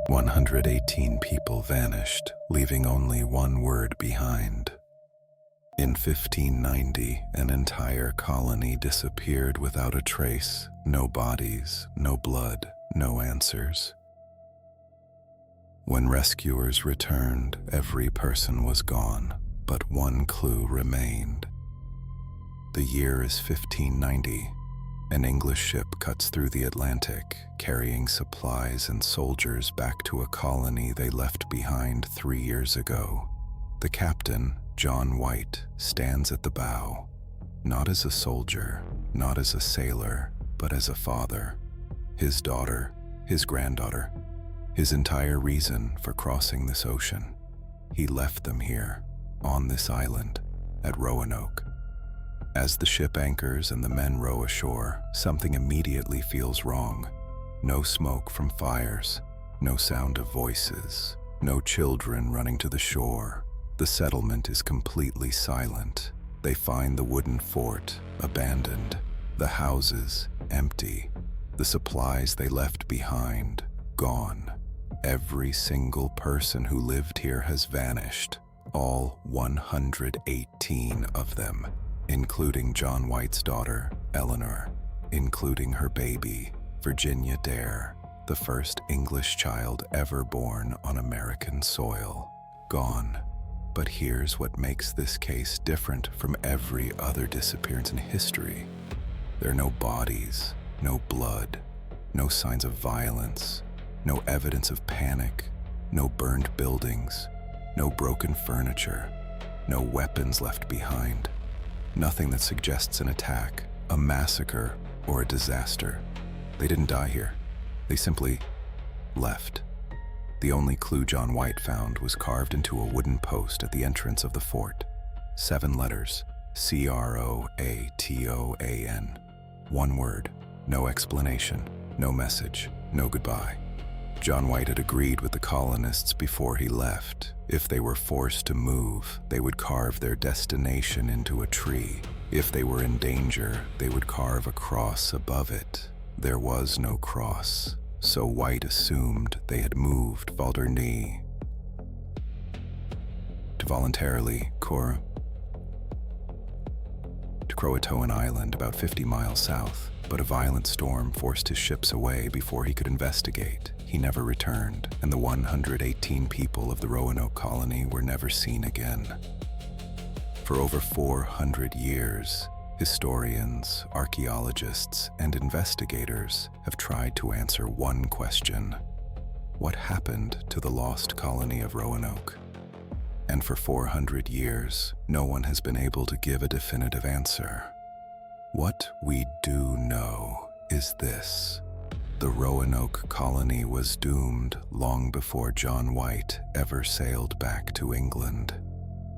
118 people vanished, leaving only one word behind. In 1590, an entire colony disappeared without a trace. No bodies, no blood, no answers. When rescuers returned, every person was gone, but one clue remained. The year is 1590. An English ship cuts through the Atlantic, carrying supplies and soldiers back to a colony they left behind 3 years ago. The captain, John White, stands at the bow, not as a soldier, not as a sailor, but as a father. His daughter, his granddaughter, his entire reason for crossing this ocean. He left them here, on this island, at Roanoke. As the ship anchors and the men row ashore, something immediately feels wrong. No smoke from fires, no sound of voices, no children running to the shore. The settlement is completely silent. They find the wooden fort abandoned, the houses empty, the supplies they left behind gone. Every single person who lived here has vanished, all 118 of them, including John White's daughter, Eleanor, including her baby, Virginia Dare, the first English child ever born on American soil. Gone. But here's what makes this case different from every other disappearance in history. There are no bodies, no blood, no signs of violence, no evidence of panic, no burned buildings, no broken furniture, no weapons left behind. Nothing that suggests an attack, a massacre, or a disaster. They didn't die here. They simply left. The only clue John White found was carved into a wooden post at the entrance of the fort. 7 letters, CROATOAN. One word, no explanation, no message, no goodbye. John White had agreed with the colonists before he left. If they were forced to move, they would carve their destination into a tree. If they were in danger, they would carve a cross above it. There was no cross, so White assumed they had moved Valderney to voluntarily to CROATOAN Island, about 50 miles south. But a violent storm forced his ships away before he could investigate. He never returned, and the 118 people of the Roanoke colony were never seen again. For over 400 years, historians, archaeologists, and investigators have tried to answer one question: what happened to the lost colony of Roanoke? And for 400 years, no one has been able to give a definitive answer. What we do know is this: the Roanoke colony was doomed long before John White ever sailed back to England.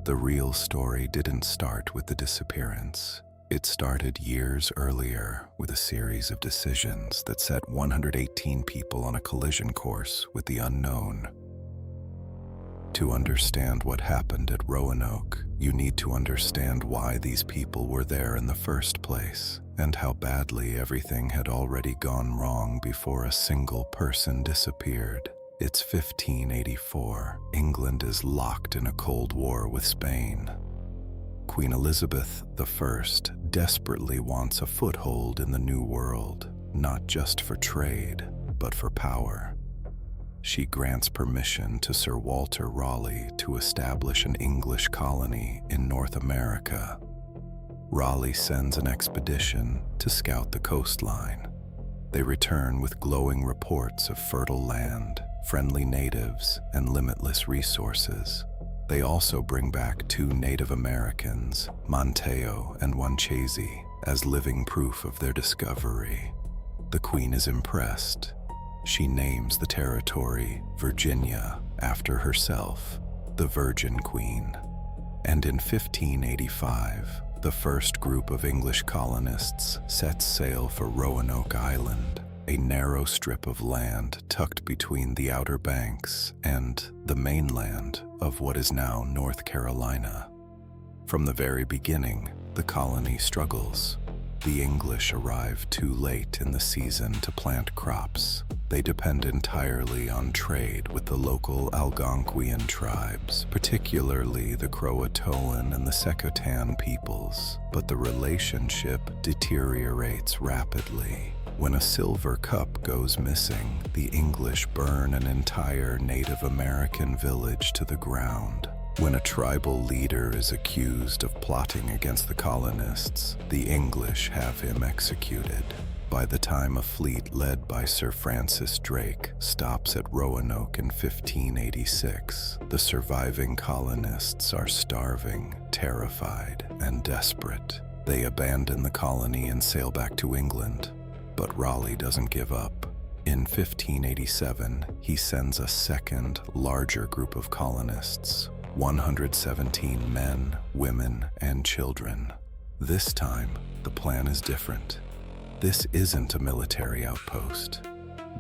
The real story didn't start with the disappearance. It started years earlier with a series of decisions that set 118 people on a collision course with the unknown. To understand what happened at Roanoke, you need to understand why these people were there in the first place, and how badly everything had already gone wrong before a single person disappeared. It's 1584. England is locked in a Cold War with Spain. Queen Elizabeth I desperately wants a foothold in the New World, not just for trade, but for power. She grants permission to Sir Walter Raleigh to establish an English colony in North America. Raleigh sends an expedition to scout the coastline. They return with glowing reports of fertile land, friendly natives, and limitless resources. They also bring back 2 Native Americans, Monteo and Wanchese, as living proof of their discovery. The Queen is impressed. She names the territory Virginia after herself, the Virgin Queen. And in 1585, the first group of English colonists sets sail for Roanoke Island, a narrow strip of land tucked between the Outer Banks and the mainland of what is now North Carolina. From the very beginning, the colony struggles. The English arrive too late in the season to plant crops. They depend entirely on trade with the local Algonquian tribes, particularly the CROATOAN and the CROATAN peoples, but the relationship deteriorates rapidly. When a silver cup goes missing, the English burn an entire Native American village to the ground. When a tribal leader is accused of plotting against the colonists, the English have him executed. By the time a fleet led by Sir Francis Drake stops at Roanoke in 1586, the surviving colonists are starving, terrified, and desperate. They abandon the colony and sail back to England. But Raleigh doesn't give up. In 1587, he sends a second, larger group of colonists, 117 men, women, and children. This time, the plan is different. This isn't a military outpost.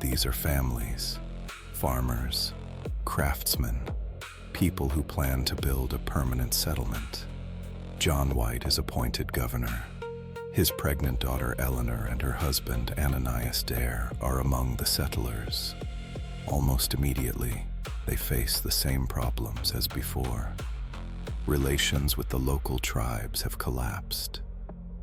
These are families, farmers, craftsmen, people who plan to build a permanent settlement. John White is appointed governor. His pregnant daughter Eleanor and her husband Ananias Dare are among the settlers. Almost immediately, they face the same problems as before. Relations with the local tribes have collapsed.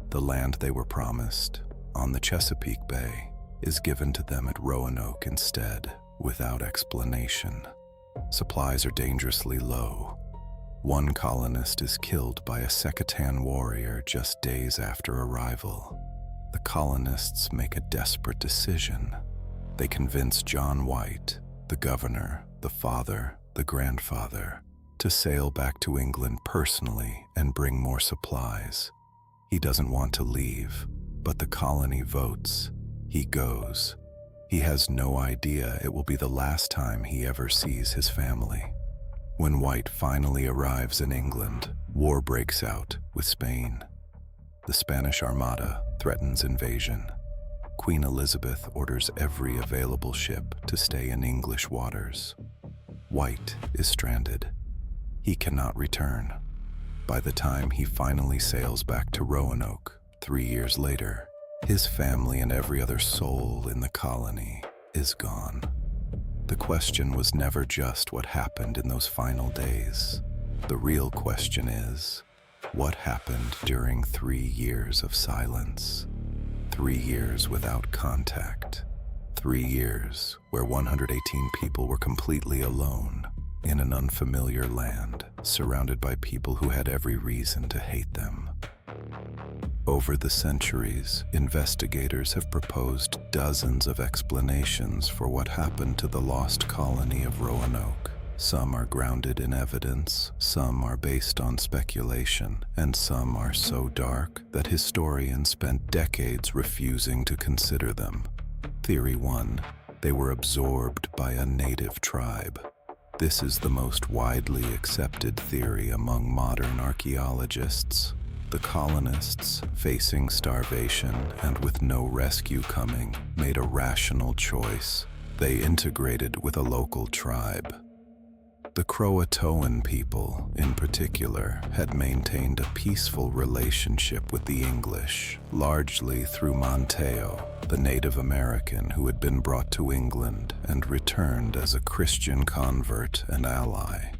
The land they were promised, on the Chesapeake Bay, is given to them at Roanoke instead, without explanation. Supplies are dangerously low. One colonist is killed by a CROATAN warrior just days after arrival. The colonists make a desperate decision. They convince John White, the governor, the father, the grandfather, to sail back to England personally and bring more supplies. He doesn't want to leave, but the colony votes. He goes. He has no idea it will be the last time he ever sees his family. When White finally arrives in England, war breaks out with Spain. The Spanish Armada threatens invasion. Queen Elizabeth orders every available ship to stay in English waters. White is stranded. He cannot return. By the time he finally sails back to Roanoke, 3 years later, his family and every other soul in the colony is gone. The question was never just what happened in those final days. The real question is, what happened during 3 years of silence? 3 years without contact. 3 years where 118 people were completely alone in an unfamiliar land, surrounded by people who had every reason to hate them. Over the centuries, investigators have proposed dozens of explanations for what happened to the Lost Colony of Roanoke. Some are grounded in evidence, some are based on speculation, and some are so dark that historians spent decades refusing to consider them. Theory 1. They were absorbed by a native tribe. This is the most widely accepted theory among modern archaeologists. The colonists, facing starvation and with no rescue coming, made a rational choice. They integrated with a local tribe. The CROATOAN people, in particular, had maintained a peaceful relationship with the English, largely through Montejo, the Native American who had been brought to England and returned as a Christian convert and ally.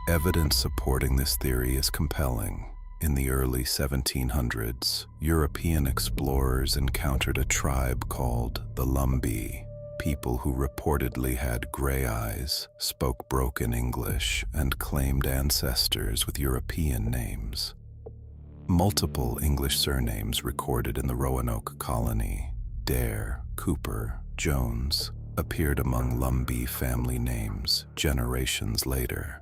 Evidence supporting this theory is compelling. In the early 1700s, European explorers encountered a tribe called the Lumbee, people who reportedly had gray eyes, spoke broken English, and claimed ancestors with European names. Multiple English surnames recorded in the Roanoke colony, Dare, Cooper, Jones, appeared among Lumbee family names generations later.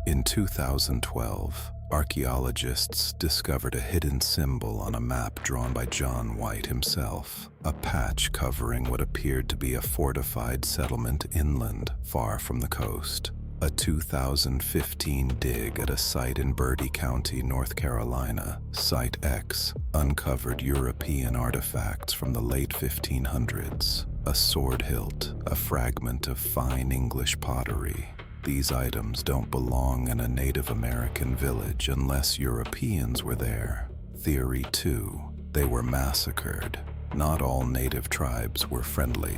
In 2012, archaeologists discovered a hidden symbol on a map drawn by John White himself, a patch covering what appeared to be a fortified settlement inland, far from the coast. A 2015 dig at a site in Bertie County, North Carolina, Site X, uncovered European artifacts from the late 1500s, a sword hilt, a fragment of fine English pottery. These items don't belong in a Native American village unless Europeans were there. Theory 2. They were massacred. Not all native tribes were friendly.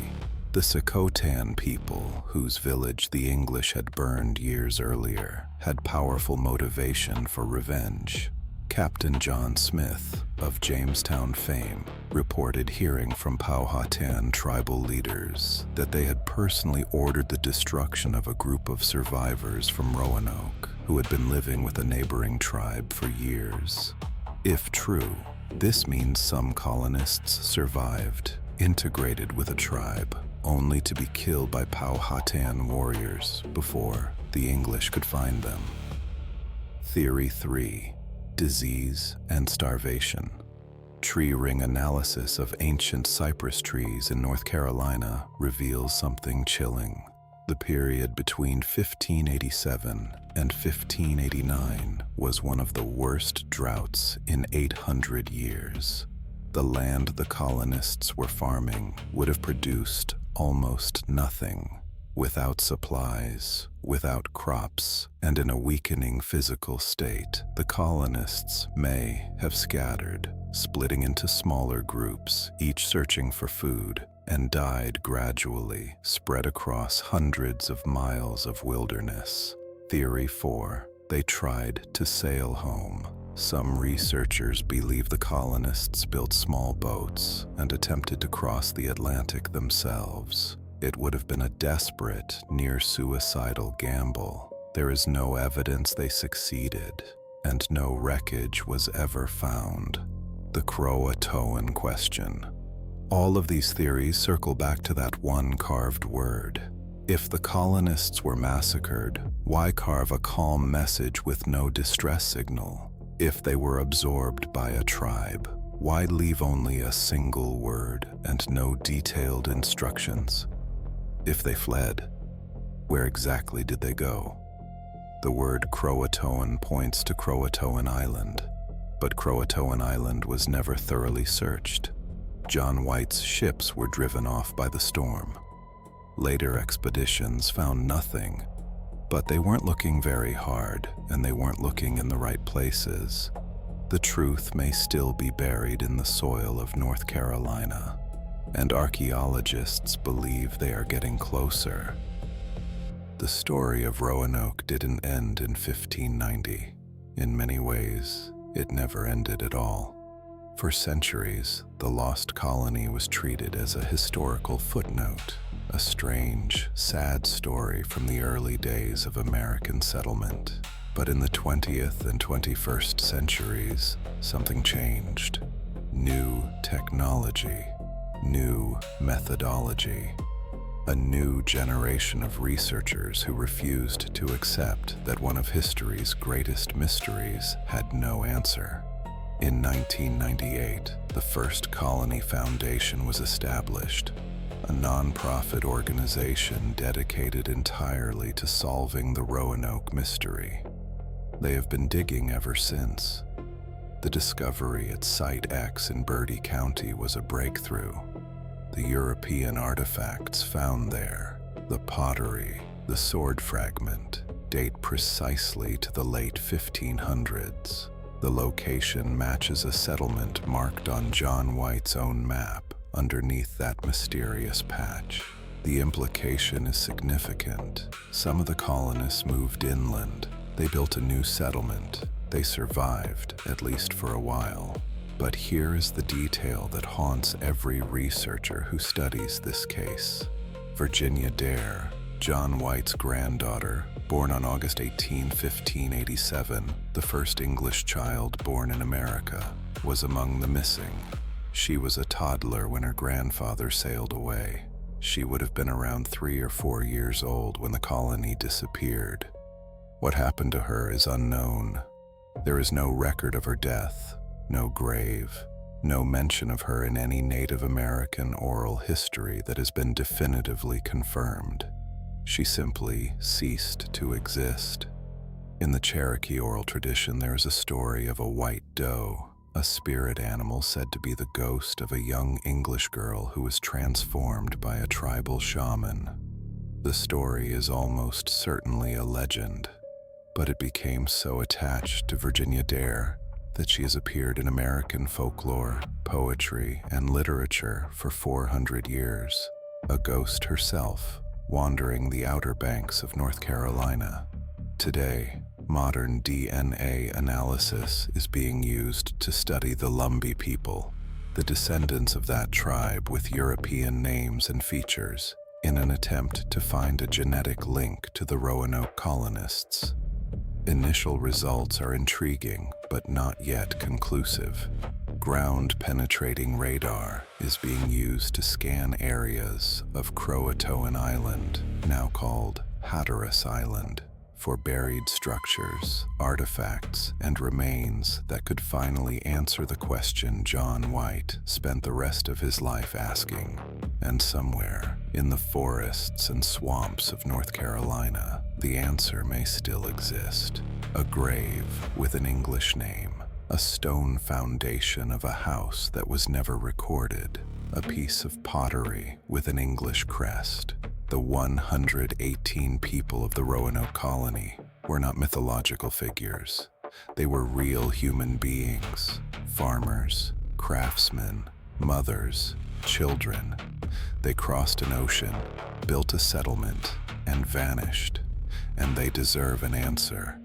The CROATOAN people, whose village the English had burned years earlier, had powerful motivation for revenge. Captain John Smith, of Jamestown fame, reported hearing from Powhatan tribal leaders that they had personally ordered the destruction of a group of survivors from Roanoke who had been living with a neighboring tribe for years. If true, this means some colonists survived, integrated with a tribe, only to be killed by Powhatan warriors before the English could find them. Theory 3. Disease and starvation. Tree ring analysis of ancient cypress trees in North Carolina reveals something chilling. The period between 1587 and 1589 was one of the worst droughts in 800 years. The land the colonists were farming would have produced almost nothing. Without supplies, without crops, and in a weakening physical state, the colonists may have scattered, splitting into smaller groups, each searching for food, and died gradually, spread across hundreds of miles of wilderness. Theory 4. They tried to sail home. Some researchers believe the colonists built small boats and attempted to cross the Atlantic themselves. It would have been a desperate, near-suicidal gamble. There is no evidence they succeeded, and no wreckage was ever found. The CROATOAN question. All of these theories circle back to that one carved word. If the colonists were massacred, why carve a calm message with no distress signal? If they were absorbed by a tribe, why leave only a single word and no detailed instructions? If they fled, where exactly did they go? The word CROATOAN points to CROATOAN Island, but CROATOAN Island was never thoroughly searched. John White's ships were driven off by the storm. Later expeditions found nothing, but they weren't looking very hard, and they weren't looking in the right places. The truth may still be buried in the soil of North Carolina, and archaeologists believe they are getting closer. The story of Roanoke didn't end in 1590. In many ways, it never ended at all. For centuries, the Lost Colony was treated as a historical footnote, a strange, sad story from the early days of American settlement. But in the 20th and 21st centuries, something changed. New technology, new methodology, a new generation of researchers who refused to accept that one of history's greatest mysteries had no answer. In 1998, the first Colony Foundation was established, a non-profit organization dedicated entirely to solving the Roanoke Mystery. They have been digging ever since. The discovery at Site X in Bertie County was a breakthrough. The European artifacts found there, the pottery, the sword fragment, date precisely to the late 1500s. The location matches a settlement marked on John White's own map underneath that mysterious patch. The implication is significant. Some of the colonists moved inland. They built a new settlement. They survived, at least for a while. But here is the detail that haunts every researcher who studies this case. Virginia Dare, John White's granddaughter, born on August 18, 1587, the first English child born in America, was among the missing. She was a toddler when her grandfather sailed away. She would have been around 3 or 4 years old when the colony disappeared. What happened to her is unknown. There is no record of her death, no grave, no mention of her in any Native American oral history that has been definitively confirmed. She simply ceased to exist. In the Cherokee oral tradition, there is a story of a white doe, a spirit animal said to be the ghost of a young English girl who was transformed by a tribal shaman. The story is almost certainly a legend, but it became so attached to Virginia Dare that she has appeared in American folklore, poetry, and literature for 400 years. a ghost herself, wandering the outer banks of North Carolina. Today, modern DNA analysis is being used to study the Lumbee people, the descendants of that tribe with European names and features, in an attempt to find a genetic link to the Roanoke colonists. Initial results are intriguing, but not yet conclusive. Ground-penetrating radar is being used to scan areas of CROATOAN Island, now called Hatteras Island, for buried structures, artifacts, and remains that could finally answer the question John White spent the rest of his life asking. And somewhere, in the forests and swamps of North Carolina, the answer may still exist. A grave with an English name, a stone foundation of a house that was never recorded, a piece of pottery with an English crest. The 118 people of the Roanoke colony were not mythological figures. They were real human beings, farmers, craftsmen, mothers, children. They crossed an ocean, built a settlement, and vanished. And they deserve an answer.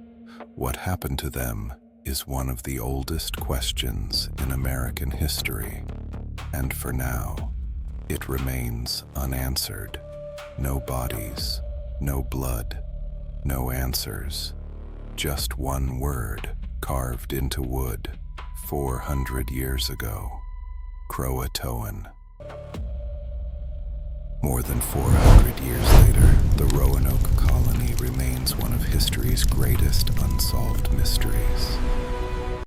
What happened to them is one of the oldest questions in American history. And for now, it remains unanswered. No bodies, no blood, no answers. Just one word carved into wood 400 years ago. CROATOAN. More than 400 years later, the Roanoke colony remains one of history's greatest unsolved mysteries.